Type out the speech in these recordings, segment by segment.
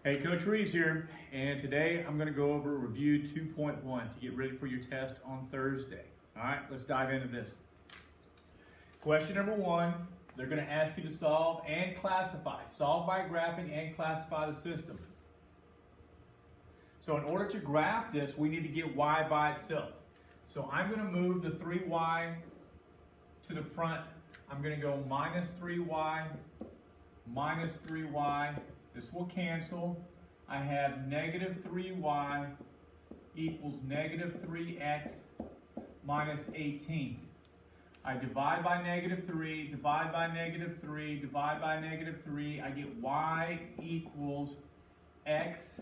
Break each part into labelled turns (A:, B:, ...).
A: Hey, Coach Reeves here, and today I'm going to go over review 2.1 to get ready for your test on Thursday. All right, let's dive into this. Question number 1, they're going to ask you to solve and classify. Solve by graphing and classify the system. So in order to graph this, we need to get y by itself. So I'm going to move the 3y to the front. I'm going to go minus 3y, minus 3y. This will cancel. I have negative 3y equals negative 3x minus 18. I divide by negative 3, divide by negative 3, divide by negative 3. I get y equals x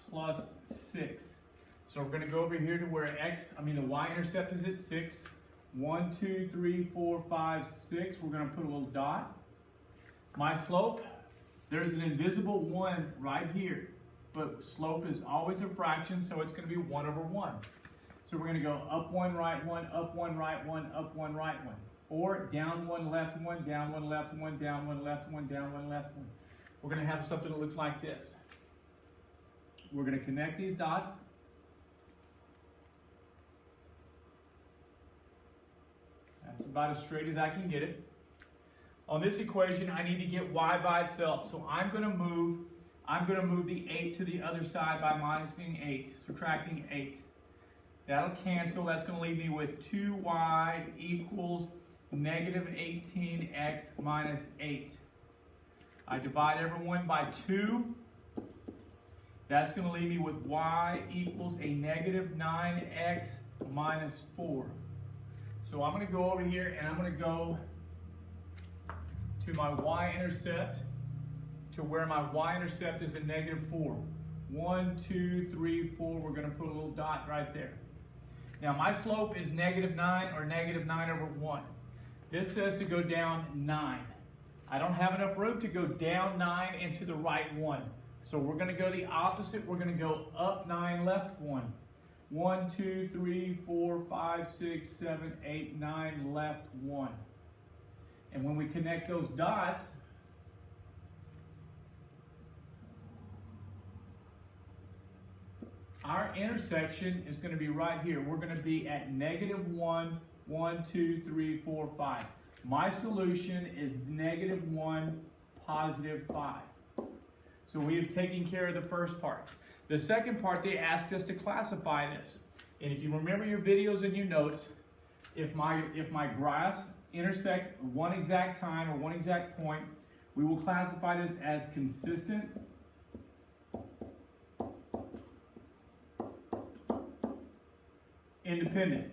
A: plus 6. So we're going to go over here to where the y-intercept is at 6. 1, 2, 3, 4, 5, 6. We're going to put a little dot. My slope, there's an invisible 1 right here, but slope is always a fraction, so it's going to be 1 over 1. So we're going to go up 1, right 1, up 1, right 1, up 1, right 1. Or down 1, left 1, down 1, left 1, down 1, left 1, down 1, left 1. We're going to have something that looks like this. We're going to connect these dots. That's about as straight as I can get it. On this equation, I need to get y by itself. So I'm going to move the 8 to the other side by minusing 8, subtracting 8. That'll cancel. That's going to leave me with 2y equals negative 18x minus 8. I divide everyone by 2. That's going to leave me with y equals a negative 9x minus 4. So I'm going to go over here and I'm going to go to my y-intercept, to where my y-intercept is a negative 4. 1, 2, 3, 4. We're going to put a little dot right there. Now my slope is negative 9 or negative 9 over 1. This says to go down 9. I don't have enough room to go down 9 and to the right 1. So we're going to go the opposite. We're going to go up 9, left 1. 1, 2, 3, 4, 5, 6, 7, 8, 9, left 1. And when we connect those dots, our intersection is going to be right here. We're going to be at negative 1, 1, 2, 3, 4, 5. My solution is negative 1, positive 5. So we have taken care of the first part. The second part, they asked us to classify this. And if you remember your videos and your notes, if my graphs intersect one exact time or one exact point, we will classify this as consistent, independent.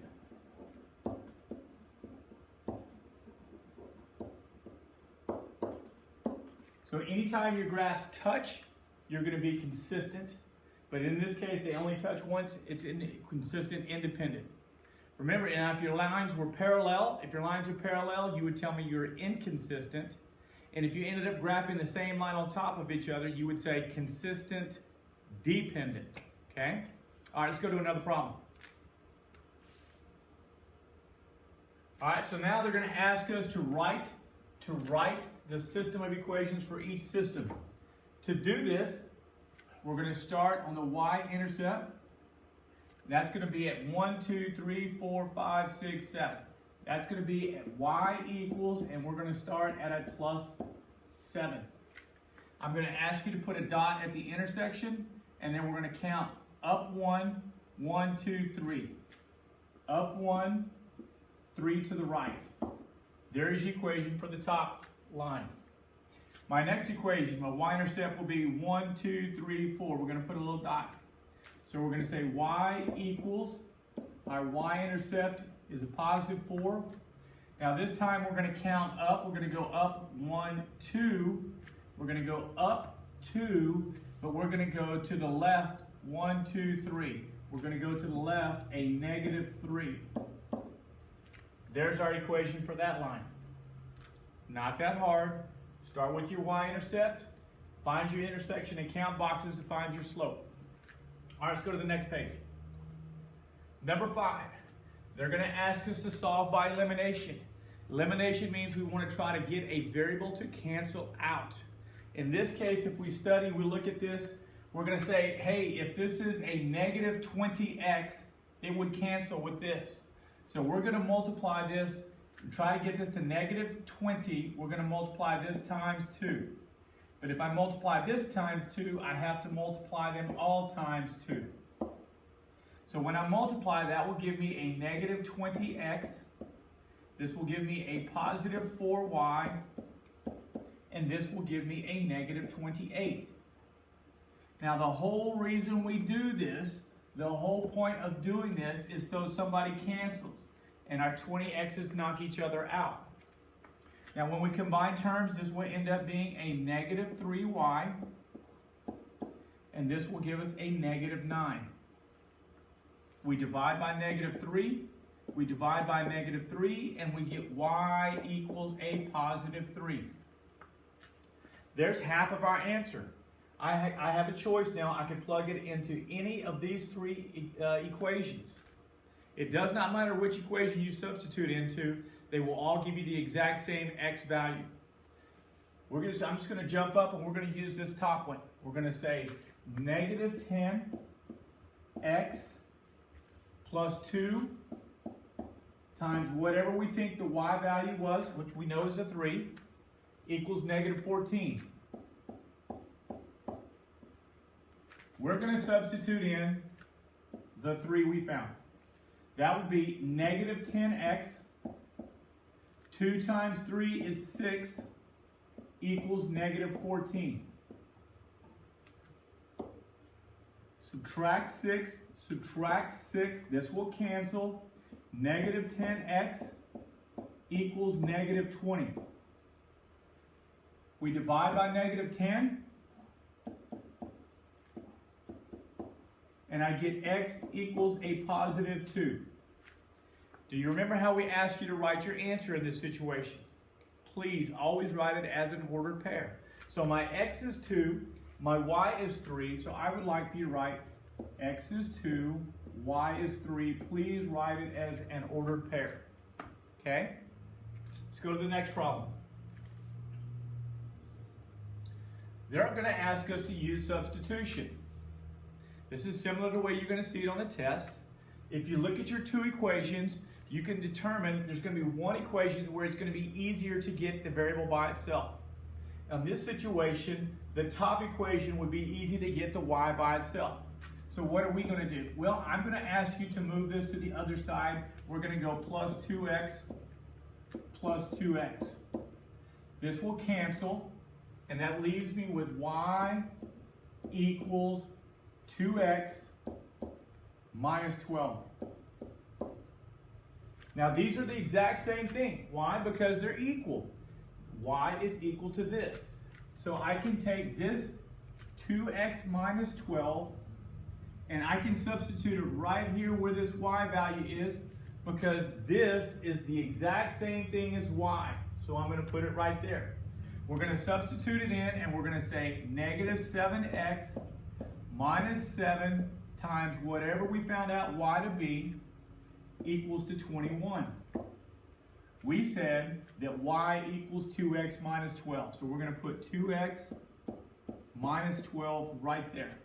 A: So anytime your graphs touch, you're going to be consistent. But in this case, they only touch once. It's consistent, independent. Remember, if your lines were parallel, you would tell me you're inconsistent. And if you ended up graphing the same line on top of each other, you would say consistent, dependent. Okay? All right, let's go to another problem. All right, so now they're going to ask us to write the system of equations for each system. To do this, we're going to start on the y-intercept. That's going to be at 1, 2, 3, 4, 5, 6, 7. That's going to be at y equals, and we're going to start at a plus 7. I'm going to ask you to put a dot at the intersection, and then we're going to count up 1, 1, 2, 3. Up 1, 3 to the right. There's the equation for the top line. My next equation, my y-intercept will be 1, 2, 3, 4. We're going to put a little dot. So we're going to say y equals, our y-intercept is a positive 4. Now this time we're going to count up. We're going to go up 1, 2. We're going to go up 2, but we're going to go to the left 1, 2, 3. We're going to go to the left a negative 3. There's our equation for that line. Not that hard. Start with your y-intercept, find your intersection and count boxes to find your slope. All right, let's go to the next page. Number 5, they're going to ask us to solve by elimination. Elimination means we want to try to get a variable to cancel out. In this case, if we study, we look at this, we're going to say, hey, if this is a negative 20x, it would cancel with this. So we're going to multiply this, try to get this to negative 20. We're going to multiply this times 2. But if I multiply this times 2, I have to multiply them all times 2. So when I multiply, that will give me a negative 20x. This will give me a positive 4y. And this will give me a negative 28. Now the whole reason we do this, the whole point of doing this is so somebody cancels and our 20x's knock each other out. Now when we combine terms, this will end up being a negative 3y, and this will give us a negative 9. We divide by negative 3, we divide by negative 3, and we get y equals a positive 3. There's half of our answer. I have a choice now. I can plug it into any of these three equations. It does not matter which equation you substitute into. They will all give you the exact same x value. I'm just going to jump up and we're going to use this top one. We're going to say negative 10x plus 2 times whatever we think the y value was, which we know is a 3, equals negative 14. We're going to substitute in the 3 we found. That would be negative 10x. 2 times 3 is 6 equals negative 14. Subtract 6, this will cancel. Negative 10x equals negative 20. We divide by negative 10, and I get x equals a positive 2. Do you remember how we asked you to write your answer in this situation? Please always write it as an ordered pair. So my x is 2, my y is 3, so I would like for you to write x is 2, y is 3. Please write it as an ordered pair. Okay? Let's go to the next problem. They're going to ask us to use substitution. This is similar to the way you're going to see it on the test. If you look at your two equations, you can determine there's going to be one equation where it's going to be easier to get the variable by itself. In this situation, the top equation would be easy to get the y by itself. So what are we going to do? Well, I'm going to ask you to move this to the other side. We're going to go plus 2x plus 2x. This will cancel, and that leaves me with y equals 2x minus 12. Now these are the exact same thing. Why? Because they're equal. Y is equal to this. So I can take this 2x minus 12 and I can substitute it right here where this y value is, because this is the exact same thing as y. So I'm going to put it right there. We're going to substitute it in and we're going to say negative 7x minus 7 times whatever we found out y to be equals to 21. We said that y equals 2x minus 12. So we're going to put 2x minus 12 right there.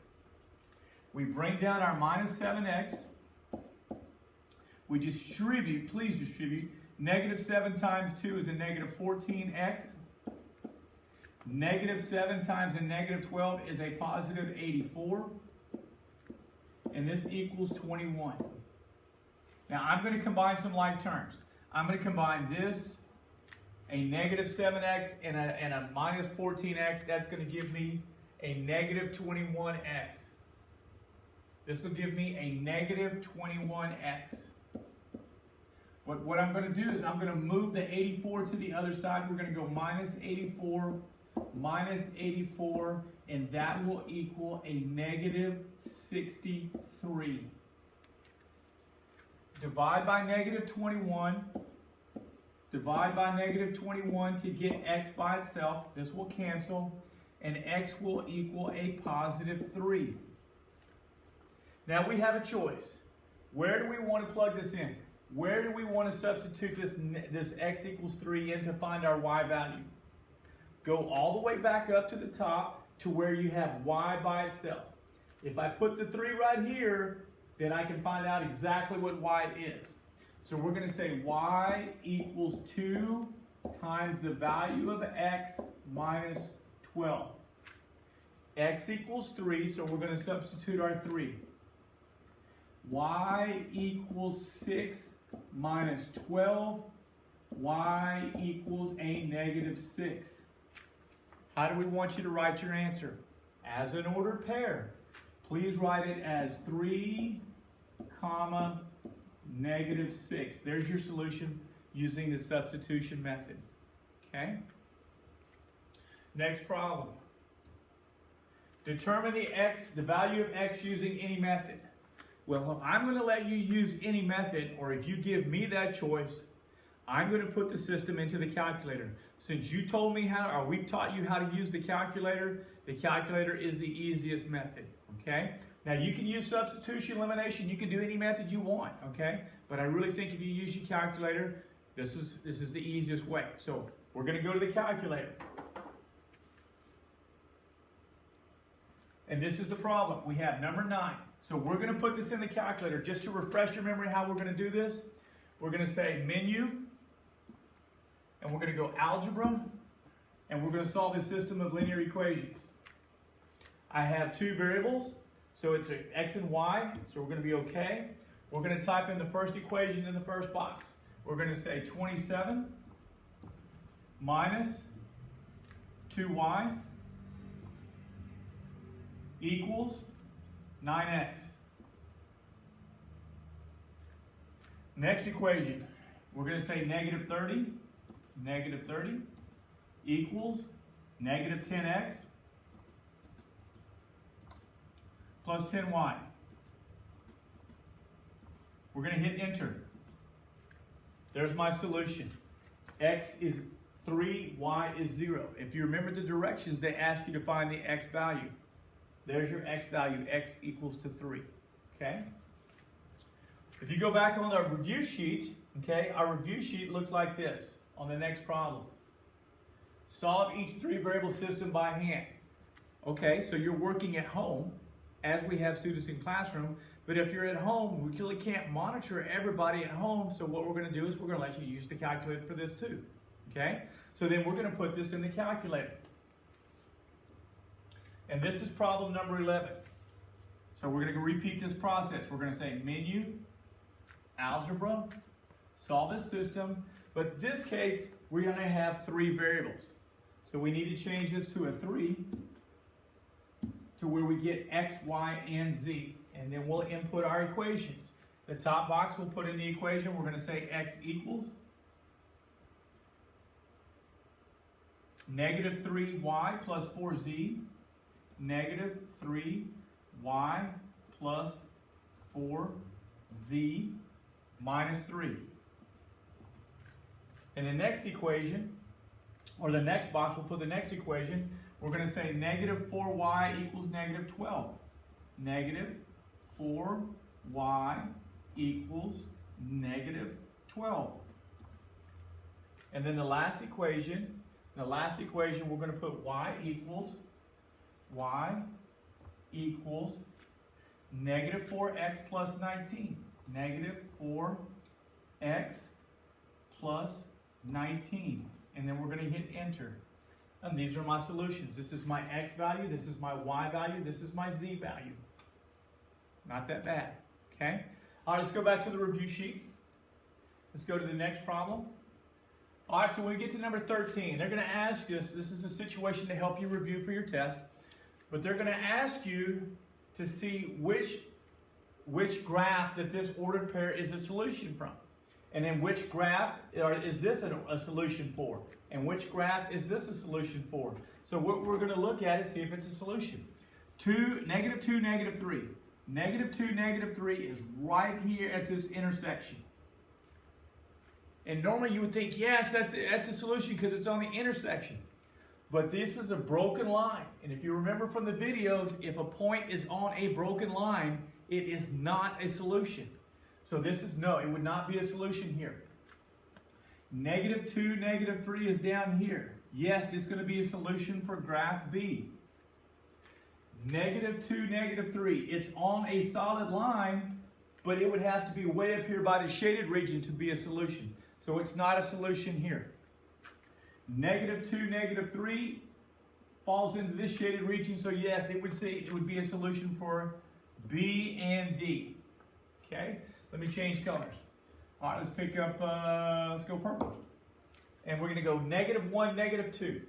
A: We bring down our minus 7x. We distribute, please distribute. Negative 7 times 2 is a negative 14x. Negative 7 times a negative 12 is a positive 84. And this equals 21. Now I'm going to combine some like terms. I'm going to combine this, a negative 7x, and a minus 14x. That's going to give me a negative 21x. This will give me a negative 21x. But what I'm going to do is I'm going to move the 84 to the other side. We're going to go minus 84, and that will equal a negative 63. Divide by negative 21. Divide by negative 21 to get x by itself. This will cancel, and x will equal a positive 3. Now we have a choice. Where do we want to plug this in? Where do we want to substitute this x equals 3 in to find our y value? go all the way back up to the top to where you have y by itself. If I put the 3 right here, then I can find out exactly what y is. So we're going to say y equals 2 times the value of x minus 12. X equals 3, so we're going to substitute our 3. Y equals 6 minus 12. Y equals a negative 6. How do we want you to write your answer? As an ordered pair. Please write it as 3, comma, negative 6. There's your solution using the substitution method. Okay? Next problem. Determine the value of x using any method. Well, if I'm going to let you use any method, or if you give me that choice, I'm going to put the system into the calculator. Since you told me how, or we've taught you how to use the calculator is the easiest method, okay? Now you can use substitution, elimination, you can do any method you want, okay? But I really think if you use your calculator, this is the easiest way. So we're going to go to the calculator. And this is the problem. We have number 9. So we're going to put this in the calculator. Just to refresh your memory how we're going to do this, we're going to say menu, and we're going to go algebra, and we're going to solve a system of linear equations. I have 2 variables, so it's x and y, so we're going to be okay. We're going to type in the first equation in the first box. We're going to say 27 minus 2y equals 9x. Next equation, we're going to say negative 30 equals negative 10x plus 10y. We're going to hit enter. There's my solution. X is 3, y is 0. If you remember the directions, they ask you to find the x value. There's your x value. X equals to 3. Okay? If you go back on our review sheet, okay, our review sheet looks like this on the next problem. Solve each 3 variable system by hand. Okay, so you're working at home as we have students in classroom, but if you're at home, we really can't monitor everybody at home, so what we're going to do is we're going to let you use the calculator for this too. Okay, so then we're going to put this in the calculator. And this is problem number 11. So we're going to repeat this process. We're going to say menu, algebra, solve this system, but in this case, we're going to have 3 variables. So we need to change this to a 3 to where we get x, y, and z. And then we'll input our equations. The top box we'll put in the equation. We're going to say x equals negative 3y plus 4z, negative 3y plus 4z minus 3. In the next equation, or the next box, we'll put the next equation. We're going to say negative 4y equals negative 12. Negative 4y equals negative 12. And then the last equation we're going to put y equals negative 4x plus 19. Negative 4x plus 19. And then we're going to hit enter. And these are my solutions. This is my x value, this is my y value, this is my z value. Not that bad, okay? All right, let's go back to the review sheet. Let's go to the next problem. All right, so when we get to number 13, they're going to ask us, this is a situation to help you review for your test, but they're going to ask you to see which graph that this ordered pair is a solution from. And then which graph is this a solution for? And which graph is this a solution for? So what we're going to look at is see if it's a solution. Negative 2, negative 3. Negative 2, negative 3 is right here at this intersection. And normally you would think, yes, that's a solution because it's on the intersection. But this is a broken line. And if you remember from the videos, if a point is on a broken line, it is not a solution. So this is no, it would not be a solution here. Negative 2, negative 3 is down here. Yes, it's going to be a solution for graph B. -2, -3. It's on a solid line, but it would have to be way up here by the shaded region to be a solution. So it's not a solution here. -2, -3 falls into this shaded region, so yes, it would be a solution for B and D. Okay, let me change colors. All right, let's pick up, let's go purple. And we're going to go -1, -2.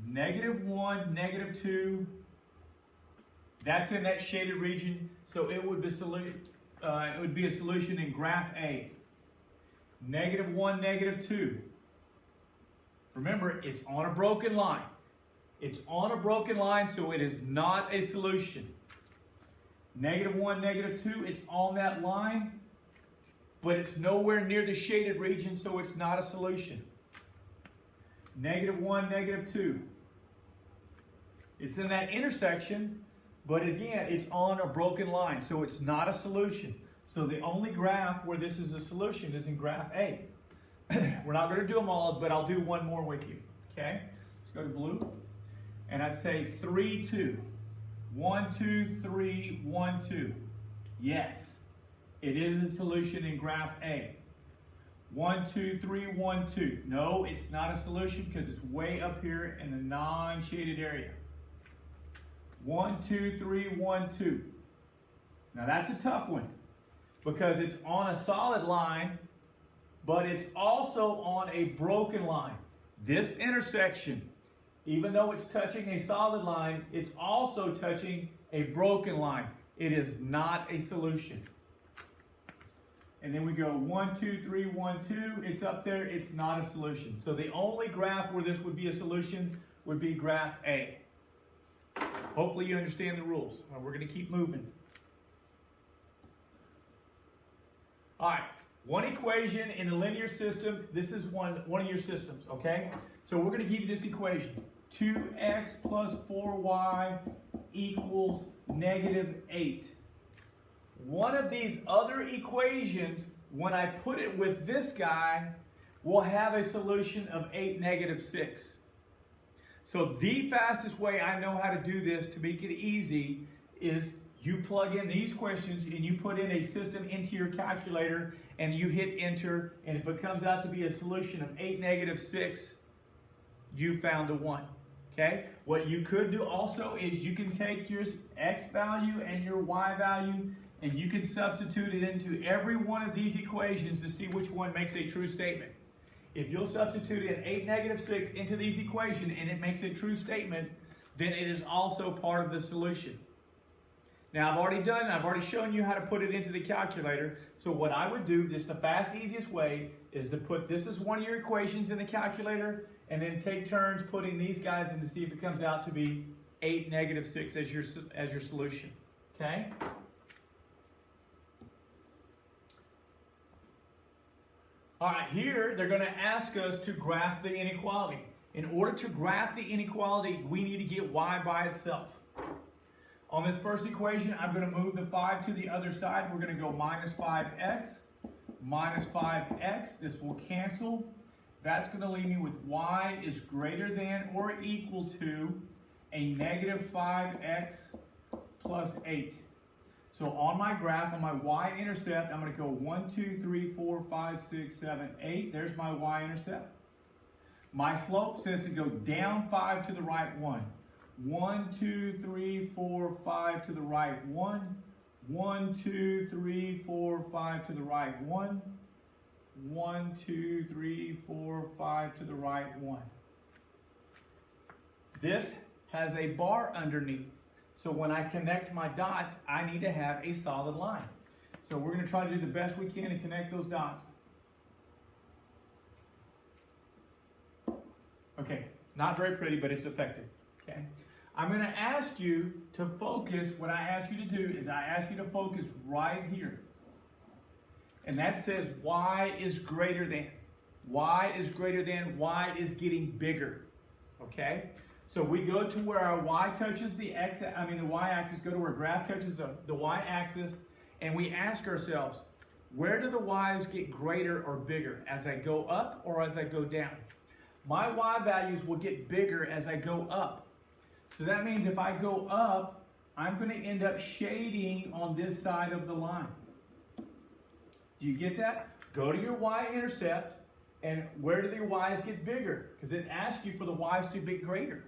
A: -1, -2. That's in that shaded region, so it would be a solution in graph A. -1, -2. Remember, it's on a broken line. It's on a broken line, so it is not a solution. -1, -2, it's on that line, but it's nowhere near the shaded region, so it's not a solution. -1, -2. It's in that intersection, but again, it's on a broken line, so it's not a solution. So the only graph where this is a solution is in graph A. We're not going to do them all, but I'll do one more with you. Okay? Let's go to blue. And I'd say 3, 2. 1, 2, 3, 1, 2. Yes, it is a solution in graph A. 1, 2, 3, 1, 2. No, it's not a solution because it's way up here in the non-shaded area. 1, 2, 3, 1, 2. Now that's a tough one because it's on a solid line, but it's also on a broken line. This intersection, even though it's touching a solid line, it's also touching a broken line. It is not a solution. And then we go 1, 2, 3, 1, 2. It's up there. It's not a solution. So the only graph where this would be a solution would be graph A. Hopefully you understand the rules. We're going to keep moving. All right. One equation in a linear system. This is one of your systems, okay? So we're going to give you this equation. 2x plus 4y equals -8. One of these other equations, when I put it with this guy, will have a solution of 8, -6. So the fastest way I know how to do this to make it easy is you plug in these questions and you put in a system into your calculator and you hit enter, and if it comes out to be a solution of 8, -6, you found a 1. Okay? What you could do also is you can take your x value and your y value and you can substitute it into every one of these equations to see which one makes a true statement. If you'll substitute in 8, -6 into these equations and it makes a true statement, then it is also part of the solution. Now I've already shown you how to put it into the calculator. So what I would do, just the fast, easiest way, is to put this as one of your equations in the calculator and then take turns putting these guys in to see if it comes out to be 8, -6 as your solution. Okay? All right, here they're going to ask us to graph the inequality. In order to graph the inequality, we need to get y by itself. On this first equation, I'm going to move the 5 to the other side. We're going to go -5x, -5x. This will cancel. That's going to leave me with y is greater than or equal to a -5x plus 8. So on my graph, on my y-intercept, I'm going to go 1, 2, 3, 4, 5, 6, 7, 8. There's my y-intercept. My slope says to go down 5 to the right 1. 1, 2, 3, 4, 5 to the right 1. 1, 2, 3, 4, 5 to the right 1. 1, 2, 3, 4, 5 to the right 1. This has a bar underneath. So when I connect my dots, I need to have a solid line. So we're going to try to do the best we can to connect those dots. Okay, not very pretty, but it's effective. Okay, I'm going to ask you to focus. What I ask you to do is I ask you to focus right here. And that says y is greater than. Y is greater than, y is getting bigger. Okay? So we go to where our y touches the y-axis, go to where graph touches the y-axis, and we ask ourselves, where do the y's get greater or bigger? As I go up or as I go down? my y values will get bigger as I go up. So that means if I go up, I'm going to end up shading on this side of the line. Do you get that? Go to your y-intercept, and where do the y's get bigger? Because it asks you for the y's to be greater.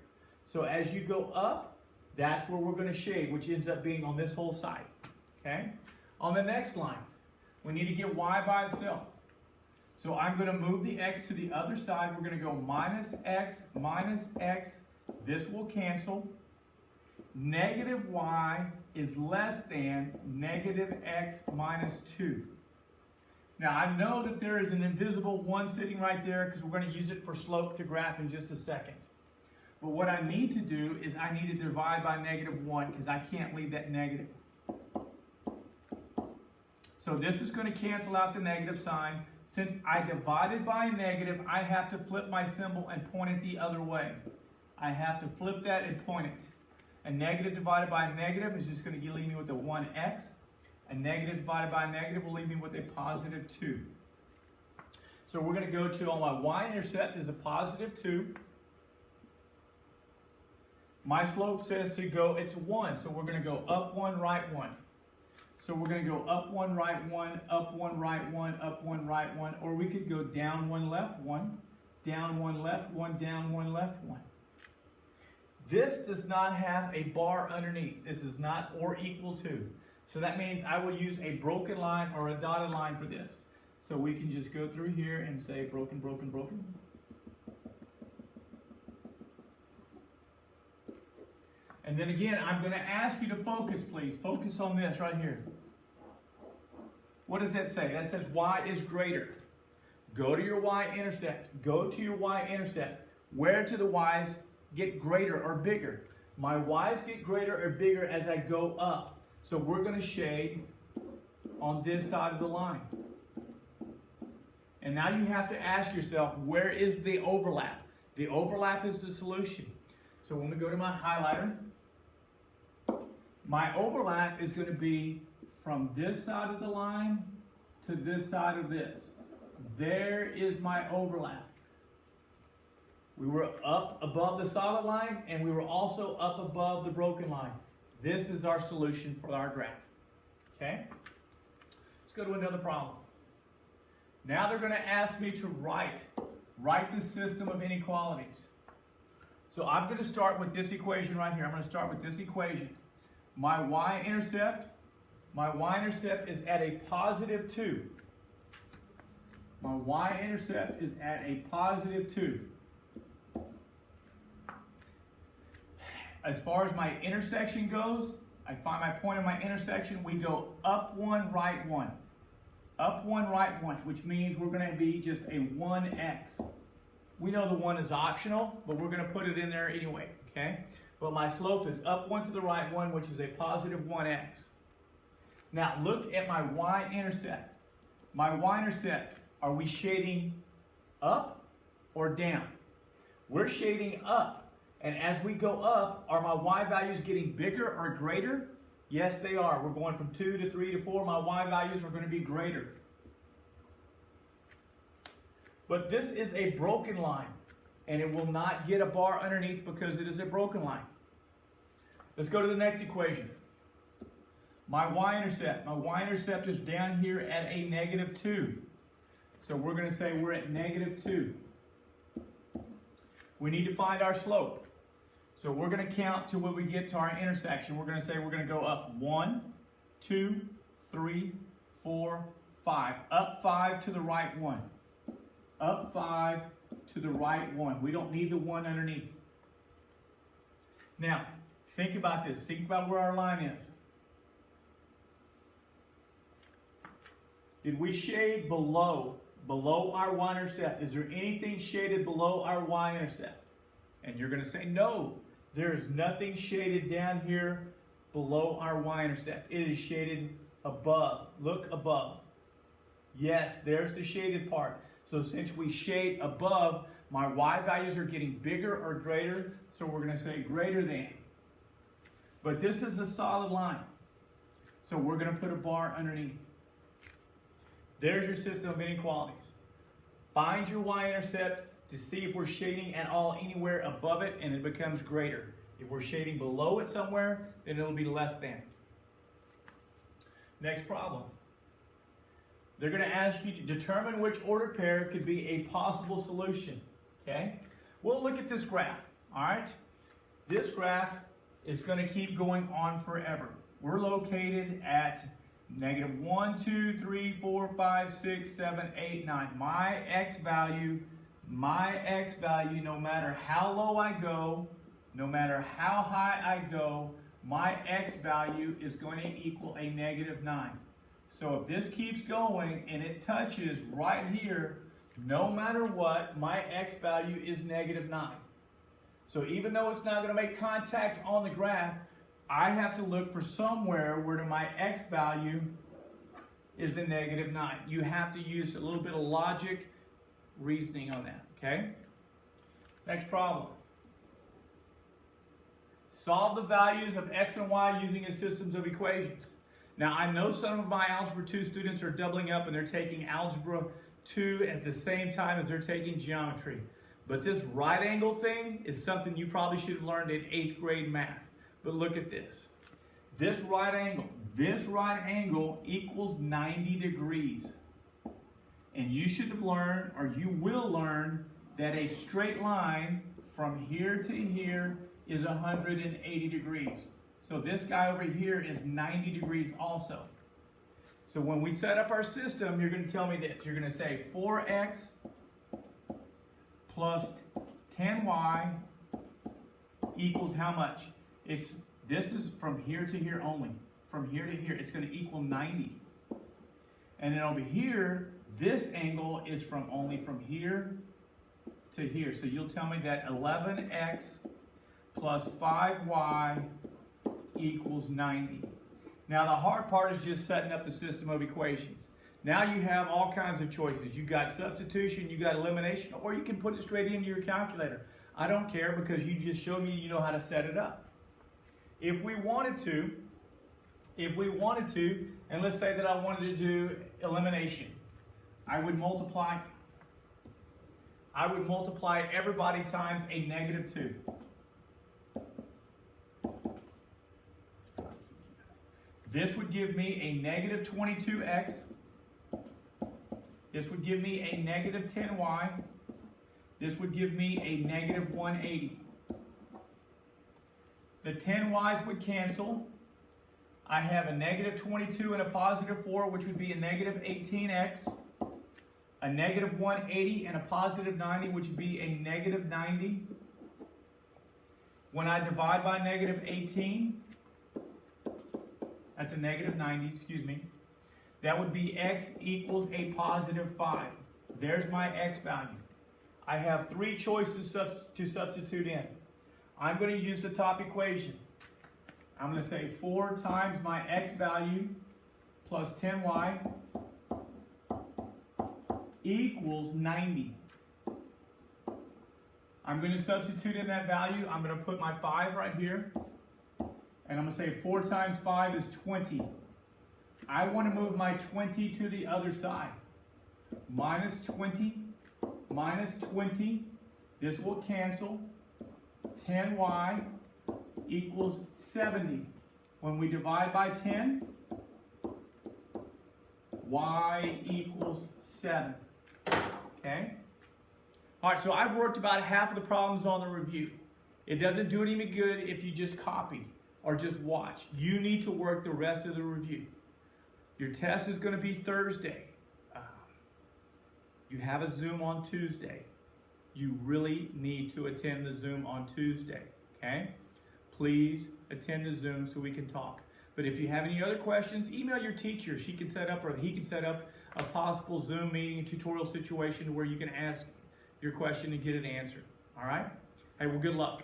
A: So as you go up, that's where we're going to shade, which ends up being on this whole side. Okay? On the next line, we need to get y by itself. So I'm going to move the x to the other side. We're going to go minus x. This will cancel. Negative y is less than negative x minus 2. Now I know that there is an invisible 1 sitting right there because we're going to use it for slope to graph in just a second. But what I need to do is I need to divide by negative 1 because I can't leave that negative. So this is going to cancel out the negative sign. Since I divided by a negative, I have to flip my symbol and point it the other way. I have to flip that and point it. A negative divided by a negative is just going to leave me with a 1x. A negative divided by a negative will leave me with a positive 2. So we're going to go to, on my y-intercept is a positive 2. My slope says to go, it's 1. So we're going to go up 1, right 1. So we're going to go up 1, right 1, up 1, right 1, up 1, right 1. Or we could go down 1, left 1, down 1, left 1, down 1, left 1. This does not have a bar underneath. This is not or equal to. So that means I will use a broken line or a dotted line for this. So we can just go through here and say broken, broken, broken. And then again, I'm going to ask you to focus, please. Focus on this right here. What does that say? That says y is greater. Go to your y-intercept. Go to your y-intercept. Where do the y's get greater or bigger? My y's get greater or bigger as I go up. So we're going to shade on this side of the line. And now you have to ask yourself, where is the overlap? The overlap is the solution. So when we go to my highlighter, my overlap is going to be from this side of the line to this side of this. There is my overlap. We were up above the solid line, and we were also up above the broken line. This is our solution for our graph. Okay? Let's go to another problem. Now they're going to ask me to write the system of inequalities. So I'm going to start with this equation right here. I'm going to start with this equation. My y-intercept is at a positive 2. My y-intercept is at a positive 2. As far as my intersection goes, I find my point of my intersection, we go up 1, right 1. Up 1, right 1, which means we're going to be just a 1x. We know the 1 is optional, but we're going to put it in there anyway, okay? But my slope is up 1 to the right 1, which is a positive 1x. Now look at my y-intercept. My y-intercept, are we shading up or down? We're shading up. And as we go up, are my y values getting bigger or greater? Yes, they are. We're going from 2 to 3 to 4. My y values are going to be greater. But this is a broken line, and it will not get a bar underneath because it is a broken line. Let's go to the next equation. My y-intercept is down here at a negative 2. So we're going to say we're at negative 2. We need to find our slope. So we're going to count to when we get to our intersection. We're going to say we're going to go up 1, 2, 3, 4, 5. Up 5 to the right 1. Up 5 to the right 1. We don't need the 1 underneath. Now, think about this. Think about where our line is. Did we shade below our y-intercept? Is there anything shaded below our y-intercept? And you're going to say, no, there is nothing shaded down here below our y-intercept. It is shaded above. Look above. Yes, there's the shaded part. So since we shade above, my y values are getting bigger or greater, so we're going to say greater than. But this is a solid line, so we're going to put a bar underneath. There's your system of inequalities. Find your y-intercept, to see if we're shading at all anywhere above it, and it becomes greater. If we're shading below it somewhere, then it'll be less than. Next problem. They're going to ask you to determine which ordered pair could be a possible solution. Okay? We'll look at this graph. All right? This graph is going to keep going on forever. We're located at negative 1, 2, 3, 4, 5, 6, 7, 8, 9. My x value, no matter how low I go, no matter how high I go, my x value is going to equal a negative 9. So if this keeps going and it touches right here, no matter what, my x value is negative 9. So even though it's not going to make contact on the graph, I have to look for somewhere where my x value is a negative 9. You have to use a little bit of logic reasoning on that, okay? Next problem. Solve the values of x and y using a system of equations. Now, I know some of my Algebra 2 students are doubling up and they're taking Algebra 2 at the same time as they're taking geometry. But this right angle thing is something you probably should have learned in 8th grade math. But look at this. This right angle equals 90 degrees. And you should have learned, or you will learn, that a straight line from here to here is 180 degrees. So this guy over here is 90 degrees also. So when we set up our system, you're going to tell me this. You're going to say 4x plus 10y equals how much? This is from here to here only. From here to here, it's going to equal 90. And then over here, this angle is only from here to here. So you'll tell me that 11x plus 5y equals 90. Now the hard part is just setting up the system of equations. Now you have all kinds of choices. You got substitution, you got elimination, or you can put it straight into your calculator. I don't care because you just showed me you know how to set it up. If we wanted to, and let's say that I wanted to do elimination, I would multiply everybody times a negative 2. This would give me a negative 22x. This would give me a negative 10y. This would give me a negative 180. The 10y's would cancel. I have a negative 22 and a positive 4, which would be a negative 18x. A negative 180 and a positive 90, which would be a negative 90. When I divide by negative 18, that's a negative 90, excuse me. That would be x equals a positive 5. There's my x value. I have 3 choices to substitute in. I'm going to use the top equation. I'm going to say 4 times my x value plus 10y equals 90. I'm going to substitute in that value. I'm going to put my 5 right here. And I'm going to say 4 times 5 is 20. I want to move my 20 to the other side. Minus 20, minus 20. This will cancel. 10y equals 70. When we divide by 10, y equals 7. Okay? All right, so I've worked about half of the problems on the review. It doesn't do any good if you just copy or just watch. You need to work the rest of the review. Your test is going to be Thursday. You have a Zoom on Tuesday. You really need to attend the Zoom on Tuesday, okay? Please attend the Zoom so we can talk. But if you have any other questions, email your teacher. She can set up, or he can set up a possible Zoom meeting, tutorial situation where you can ask your question and get it answered, all right? Hey, well, good luck.